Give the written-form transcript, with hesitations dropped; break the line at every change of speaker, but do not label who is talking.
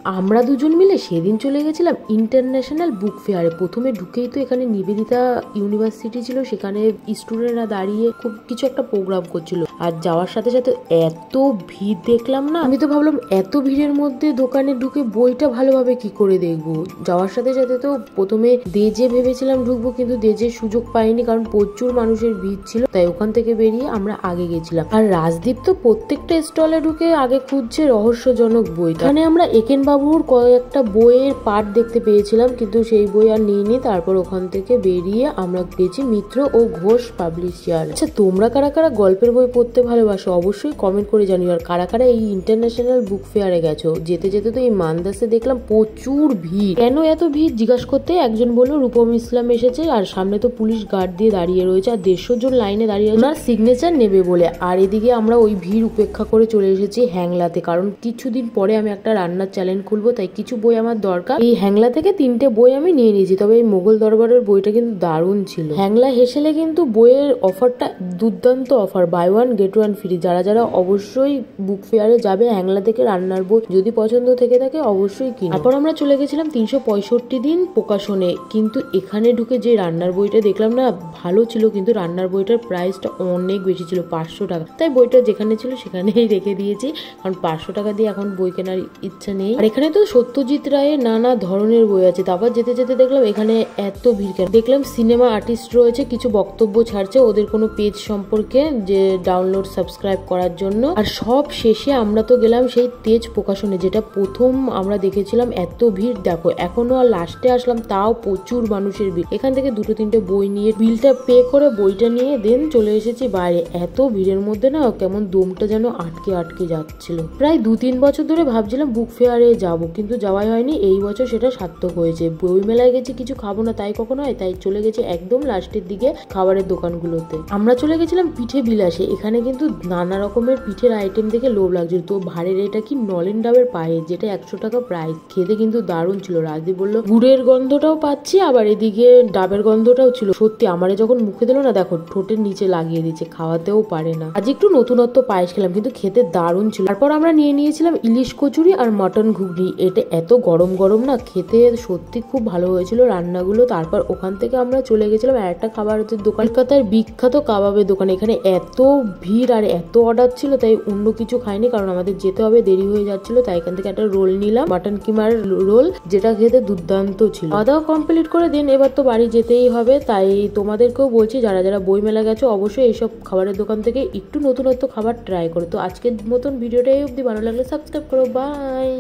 আমরা দুজন মিলে সেদিন চলে গেছিলাম ইন্টারন্যাশনাল বুক ফেয়ারে। প্রথমে ঢুকেই তো এখানে নিবেদিতা ইউনিভার্সিটি ছিল, সেখানে স্টুডেন্টরা দাঁড়িয়ে খুব কিছু একটা প্রোগ্রাম করছিল। আর যাওয়ার সাথে সাথে এত ভিড় দেখলাম না, আমি তো ভাবলাম এত ভিড়ের মধ্যে দোকানে ঢুকে বইটা ভালোভাবে কি করে দেখবো। যাওয়ার সাথে সাথে তো প্রথমে দেজে ভেবেছিলাম ঢুকবো, কিন্তু দেজের সুযোগ পাইনি কারণ প্রচুর মানুষের ভিড় ছিল। তাই ওখান থেকে বেরিয়ে আমরা আগে গেছিলাম। আর রাজদীপ তো প্রত্যেকটা স্টলে ঢুকে আগে খুঁজছে রহস্যজনক বই। এখানে আমরা একেন বাবুর কয়েকটা বইয়ের পার্ট দেখতে পেয়েছিলাম, কিন্তু সেই বই আর নিইনি। তারপর ওখান থেকে বেরিয়ে আমরা গেছি মিত্র ও ঘোষ পাবলিশার। আচ্ছা, তোমরা কারা কারা গল্পের বই পড়তে ভালোবাসো অবশ্যই কমেন্ট করে জানিও। আর কারা কারা এই ইন্টারন্যাশনাল বুক ফেয়ারে গেছো। যেতে যেতে তো এই মান্দাসে দেখলাম প্রচুর ভিড়। কেন এত ভিড় জিজ্ঞাসা করতে একজন বললো রূপম ইসলাম এসেছে, আর সামনে তো পুলিশ গার্ড দিয়ে দাঁড়িয়ে রয়েছে, আর 150 জন লাইনে দাঁড়িয়ে আছে ওনার সিগনেচার নেবে বলে। আর এদিকে আমরা ওই ভিড় উপেক্ষা করে চলে এসেছি হ্যাংলাতে, কারণ কিছুদিন পরে আমি একটা রান্নার চ্যানেল খুলবো, তাই কিছু বই আমার দরকার। এই হ্যাংলা থেকে 3টে বই আমি নিয়ে নিয়েছি। তবে এই মোগল দরবারের বইটা কিন্তু দারুণ ছিল। হ্যাংলা হেসেলে কিন্তু বইয়ের অফারটা দুর্দান্ত অফার, বাই 1 গেট 1 ফ্রি। যারা যারা অবশ্যই বুক ফেয়ারে যাবে হ্যাংলা থেকে রান্নার বই যদি পছন্দ থেকে থাকে অবশ্যই কিনো। তারপর আমরা চলে গেছিলাম 365 দিন প্রকাশনে। কিন্তু এখানে ঢুকে যে রান্নার বইটা দেখলাম না, ভালো ছিল, কিন্তু রান্নার বইটার প্রাইসটা অনেক বেশি ছিল, 500 টাকা। তাই বইটা যেখানে ছিল সেখানেই রেখে দিয়েছি, কারণ 500 টাকা দিয়ে এখন বই কেনার ইচ্ছা নেই। আর এখানে তো সত্যজিৎ রায়ের নানা ধরনের বই আছে। তারপর যেতে যেতে দেখলাম এখানে এত ভিড় কেন। দেখলাম সিনেমা আর্টিস্ট রয়েছে, কিছু বক্তব্য ছাড়ছে ওদের কোনো পেজ সম্পর্কে, যে ডাউনলোড সাবস্ক্রাইব করার জন্য। আর সব শেষে আমরা তো গেলাম সেই তেজ প্রকাশনে, যেটা প্রথম আমরা দেখেছিলাম। এত ভিড় দেখো, এখনো আর লাস্টে আসলাম তাও প্রচুর মানুষের ভিড়। এখান থেকে 2-3টে বই নিয়ে বিলটা পে করে বইটা নিয়ে দেন চলে এসেছি বাইরে। এত ভিড়ের মধ্যে না কেমন দমটা যেন আটকে আটকে যাচ্ছিল। প্রায় 2-3 বছর ধরে ভাবছিলাম বুক ফেয়ারে যাব, কিন্তু যাওয়াই হয়নি। এই বছর সেটা সার্থক হয়েছে। বই মেলায় গেছি, কিছু খাবো না তাই কখনো হয়, তাই চলে গেছি একদম লাস্টের দিকে খাবারের দোকানগুলোতে। আমরা চলে গেছিলাম পিঠে বিলাসে। এখানে কিন্তু নানা রকমের পিঠের আইটেম দেখে লোভ লাগছিল। তো ভাড়ের এটা কি নলেন ডাবের পায়ে, যেটা 100 টাকা প্রাইস। খেতে কিন্তু দারুণ ছিল। রাজদীপ বললো গুড়ের গন্ধটাও পাচ্ছি, আবার এদিকে ডাবের গন্ধটাও ছিল। সত্যি আমারে যখন মুখে দিল না, দেখো ঠোঁটের নিচে লাগিয়ে দিচ্ছে, খাওয়াতেও পারে না। আজ একটু নতুনত্ব পায়েস খেলাম, কিন্তু খেতে দারুণ ছিল। তারপর আমরা নিয়ে নিয়েছিলাম ইলিশ কচুরি আর মটন ঘুগনি। এটা এত গরম গরম না, খেতে সত্যি খুব ভালো হয়েছিল রান্নাগুলো। তারপর ওখান থেকে আমরা চলে গেছিলাম আর একটা খাবারের দোকান, কলকাতার বিখ্যাত কাবাবের দোকান। এখানে এত ভিড় আর এত অর্ডার ছিল, তাই অন্য কিছু খাইনি, কারণ আমাদের যেতে হবে, দেরি হয়ে যাচ্ছিল। তাই এখান থেকে একটা রোল নিলাম, মাটন কিমার রোল, যেটা খেতে দুর্দান্ত ছিল। খাওয়া দাওয়া কমপ্লিট করে দিন, এবার তো বাড়ি যেতেই হবে। তাই তোমাদেরকেও বলছি, যারা যারা বই মেলা গেছো অবশ্যই এইসব খাবারের দোকান থেকে একটু নতুনত্ব খাবার ট্রাই করো। তো আজকের মতন ভিডিওটাই অবধি, ভালো লাগলে সাবস্ক্রাইব করো। বাই।